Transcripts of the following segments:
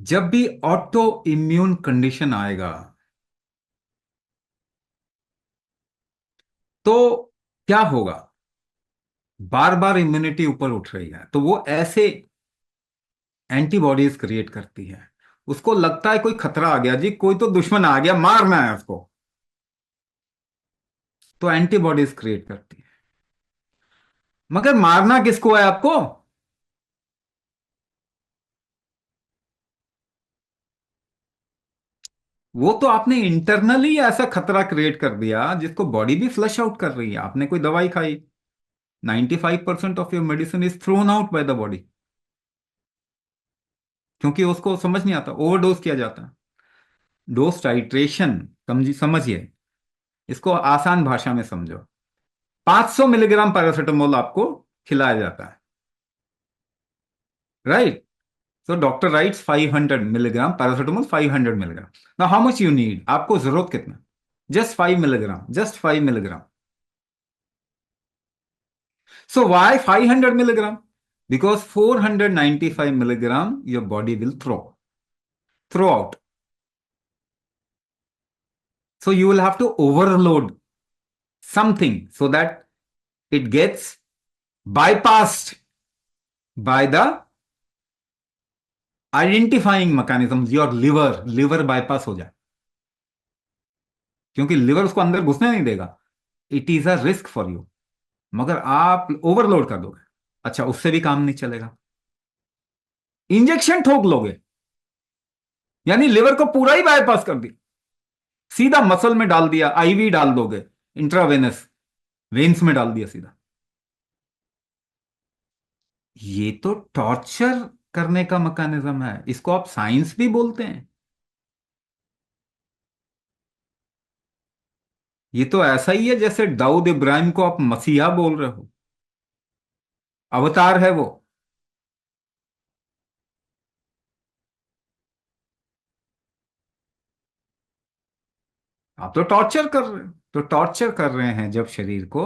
जब भी auto immune condition आएगा तो क्या होगा। बार बार इम्यूनिटी ऊपर उठ रही है तो वो ऐसे एंटीबॉडीज क्रिएट करती है। उसको लगता है कोई खतरा आ गया जी, कोई तो दुश्मन आ गया, मारना है उसको। तो एंटीबॉडीज क्रिएट करती है। मगर मारना किसको है आपको? वो तो आपने इंटरनली ऐसा खतरा क्रिएट कर दिया जिसको बॉडी भी फ्लश आउट कर रही है। आपने कोई दवाई खाई, 95% of your medicine is thrown out by the body, क्योंकि उसको समझ नहीं आता, ओवरडोज किया जाता है। डोज टाइट्रेशन समझिए, इसको आसान भाषा में समझो। 500 मिलीग्राम पैरासीटामोल आपको खिलाया जाता है, right? So doctor rights 500 milligram paracetamol, 500 milligram. Now how much you need, आपको जरूरत कितना? Just 5 milligram, just 5 milligram. So why 500 milligram? Because 495 milligram your body will throw out. So you will have to overload something so that it gets bypassed by the identifying mechanisms. Your liver bypass हो जाए, क्योंकि liver उसको अंदर घुसने नहीं देगा। It is a risk for you. मगर आप ओवरलोड कर दोगे, अच्छा उससे भी काम नहीं चलेगा। इंजेक्शन ठोक लोगे, यानी लिवर को पूरा ही बायपास कर दिया, सीधा मसल में डाल दिया, आईवी डाल दोगे, इंट्रावेनस वेन्स में डाल दिया सीधा। ये तो टॉर्चर करने का मैकेनिज्म है, इसको आप साइंस भी बोलते हैं। ये तो ऐसा ही है जैसे दाऊद इब्राहिम को आप मसीहा बोल रहे हो, अवतार है वो। आप तो टॉर्चर कर रहे हो, तो टॉर्चर कर रहे हैं जब शरीर को,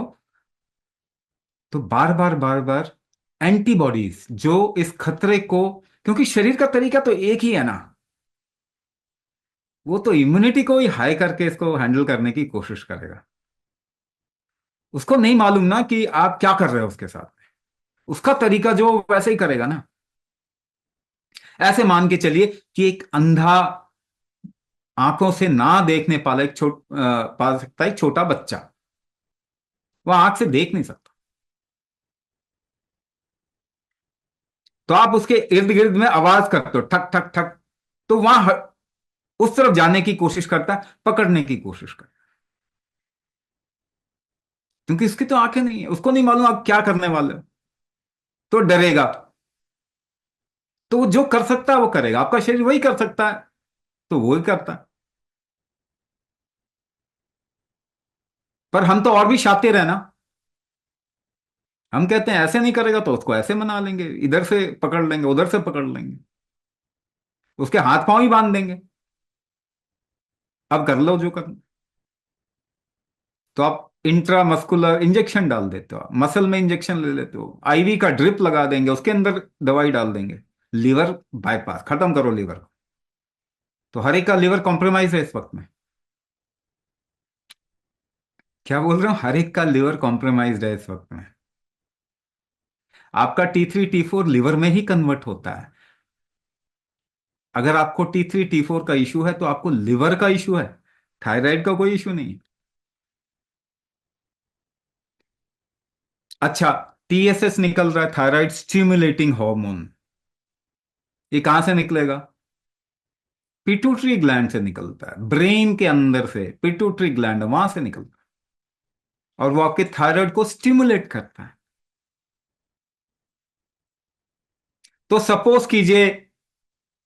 तो बार बार बार बार एंटीबॉडीज जो इस खतरे को, क्योंकि शरीर का तरीका तो एक ही है ना, वो तो इम्यूनिटी को ही हाई करके इसको हैंडल करने की कोशिश करेगा। उसको नहीं मालूम ना कि आप क्या कर रहे हो उसके साथ। उसका तरीका जो वैसे ही करेगा ना। ऐसे मान के चलिए कि एक अंधा, आंखों से ना देखने पाला एक पा सकता है एक छोटा बच्चा, वह आंख से देख नहीं सकता, तो आप उसके इर्द गिर्द में आवाज करते हो ठक ठक ठक, तो उस तरफ जाने की कोशिश करता है, पकड़ने की कोशिश करता है। क्योंकि उसकी तो आंखें नहीं है, उसको नहीं मालूम आप क्या करने वाले हो, तो डरेगा। तो वो जो कर सकता है वो करेगा, आपका शरीर वही कर सकता है, तो वही करता है। पर हम तो और भी शातिर है ना। हम कहते हैं ऐसे नहीं करेगा तो उसको ऐसे मना लेंगे, इधर से पकड़ लेंगे, उधर से पकड़ लेंगे, उसके हाथ पांव ही बांध देंगे। अब कर लो जो करना। तो आप इंट्रामस्कुलर इंजेक्शन डाल देते हो, मसल में इंजेक्शन ले लेते हो, आईवी का ड्रिप लगा देंगे, उसके अंदर दवाई डाल देंगे। लीवर बाईपास, खत्म करो लीवर को। तो हर एक का लीवर कॉम्प्रोमाइज है इस वक्त में। क्या बोल रहा हूं, हर एक का लीवर कॉम्प्रोमाइज है इस वक्त में। आपका T3 T4 लीवर में ही कन्वर्ट होता है। अगर आपको T3 T4 का इशू है तो आपको लिवर का इशू है, थायराइड का कोई इशू नहीं। अच्छा, TSS निकल रहा है, थायराइड स्टिमुलेटिंग हार्मोन। ये कहां से निकलेगा? पिट्यूटरी ग्लैंड से निकलता है, ब्रेन के अंदर से पिट्यूटरी ग्लैंड वहां से निकलता है, और वो आपके थायराइड को स्टिमुलेट करता है। तो सपोज कीजिए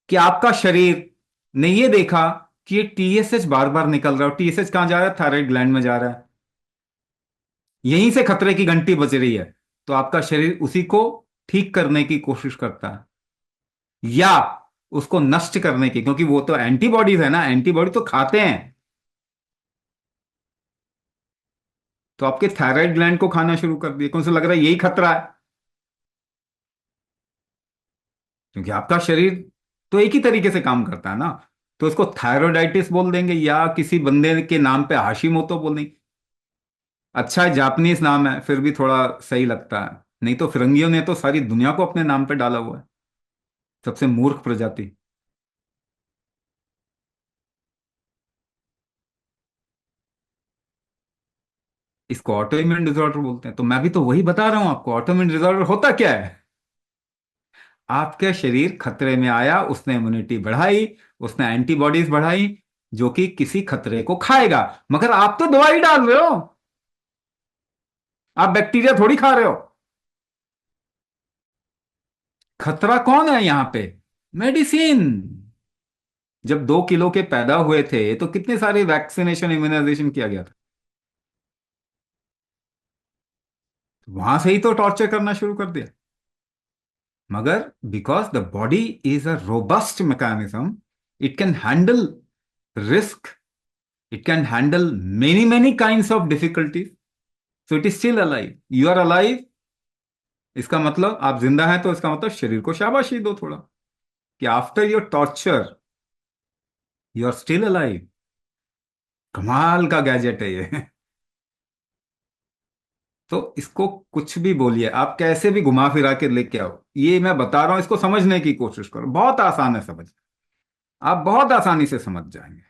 कि आपका शरीर ने ये देखा कि ये TSH बार बार निकल रहा है, और TSH कहां जा रहा है? थायराइड ग्लैंड में जा रहा है, यहीं से खतरे की घंटी बज रही है। तो आपका शरीर उसी को ठीक करने की कोशिश करता है, या उसको नष्ट करने की, क्योंकि वो तो एंटीबॉडीज है ना, एंटीबॉडी तो खाते हैं। तो आपके थायराइड ग्लैंड को खाना शुरू कर दिया, कौन सा लग रहा है यही खतरा है, क्योंकि आपका शरीर तो एक ही तरीके से काम करता है ना। तो इसको थायरोइडाइटिस बोल देंगे या किसी बंदे के नाम पे हाशिमोतो बोल देंगे। अच्छा है जापानीज नाम है, फिर भी थोड़ा सही लगता है। नहीं तो फिरंगियों ने तो सारी दुनिया को अपने नाम पे डाला हुआ है। सबसे मूर्ख प्रजाति। इसको ऑटो इम्यून डिसऑर्डर बोलते हैं। तो मैं भी तो वही बता रहा हूं आपको, ऑटो इम्यून डिसऑर्डर होता क्या है। आपके शरीर खतरे में आया, उसने इम्यूनिटी बढ़ाई, उसने एंटीबॉडीज बढ़ाई, जो कि किसी खतरे को खाएगा। मगर आप तो दवाई डाल रहे हो, आप बैक्टीरिया थोड़ी खा रहे हो। खतरा कौन है यहां पे? मेडिसिन। जब 2 किलो के पैदा हुए थे तो कितने सारे वैक्सीनेशन इम्यूनाइजेशन किया गया था। वहां से ही तो टॉर्चर करना शुरू कर दिया। मगर because the body is a robust mechanism, it can handle risk, it can handle many many kinds of difficulties, so it is still alive. You are alive, इसका मतलब आप जिंदा हैं, तो इसका मतलब शरीर को शाबाशी दो थोड़ा, कि after your torture you are still alive. कमाल का गैजेट है ये। तो इसको कुछ भी बोलिए आप, कैसे भी घुमा फिरा के लेके आओ, ये मैं बता रहा हूं, इसको समझने की कोशिश करो, बहुत आसान है समझ। आप बहुत आसानी से समझ जाएंगे।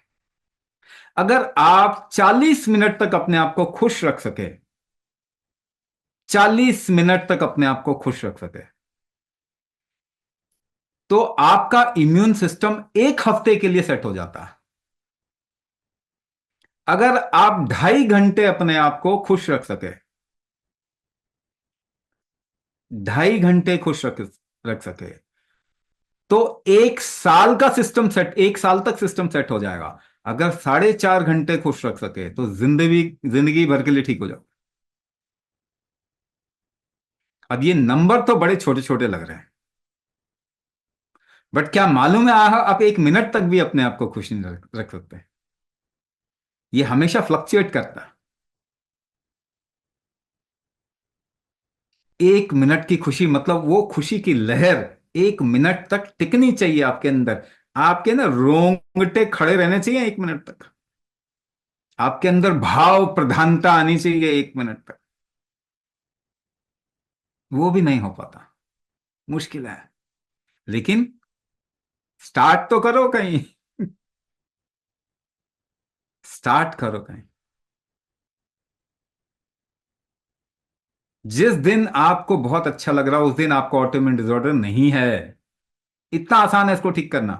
अगर आप 40 मिनट तक अपने आप को खुश रख सके, 40 मिनट तक अपने आप को खुश रख सके, तो आपका इम्यून सिस्टम 1 हफ्ते के लिए सेट हो जाता है। अगर आप 2.5 घंटे अपने आप को खुश रख सके, 2.5 घंटे खुश रख रख सके, तो 1 साल का सिस्टम सेट, 1 साल तक सिस्टम सेट हो जाएगा। अगर 4.5 घंटे खुश रख सके तो जिंदगी, जिंदगी भर के लिए ठीक हो जाओ। अब ये नंबर तो बड़े छोटे छोटे लग रहे हैं, बट क्या मालूम है आप 1 मिनट तक भी अपने आप को खुश नहीं रख सकते। ये हमेशा फ्लक्चुएट करता है। 1 मिनट की खुशी, मतलब वो खुशी की लहर 1 मिनट तक टिकनी चाहिए आपके अंदर। आपके ना रोंगटे खड़े रहने चाहिए 1 मिनट तक। आपके अंदर भाव प्रधानता आनी चाहिए 1 मिनट तक। वो भी नहीं हो पाता, मुश्किल है। लेकिन स्टार्ट तो करो कहीं। स्टार्ट करो कहीं। जिस दिन आपको बहुत अच्छा लग रहा हो उस दिन आपको ऑटोइम्यून डिसऑर्डर नहीं है। इतना आसान है इसको ठीक करना।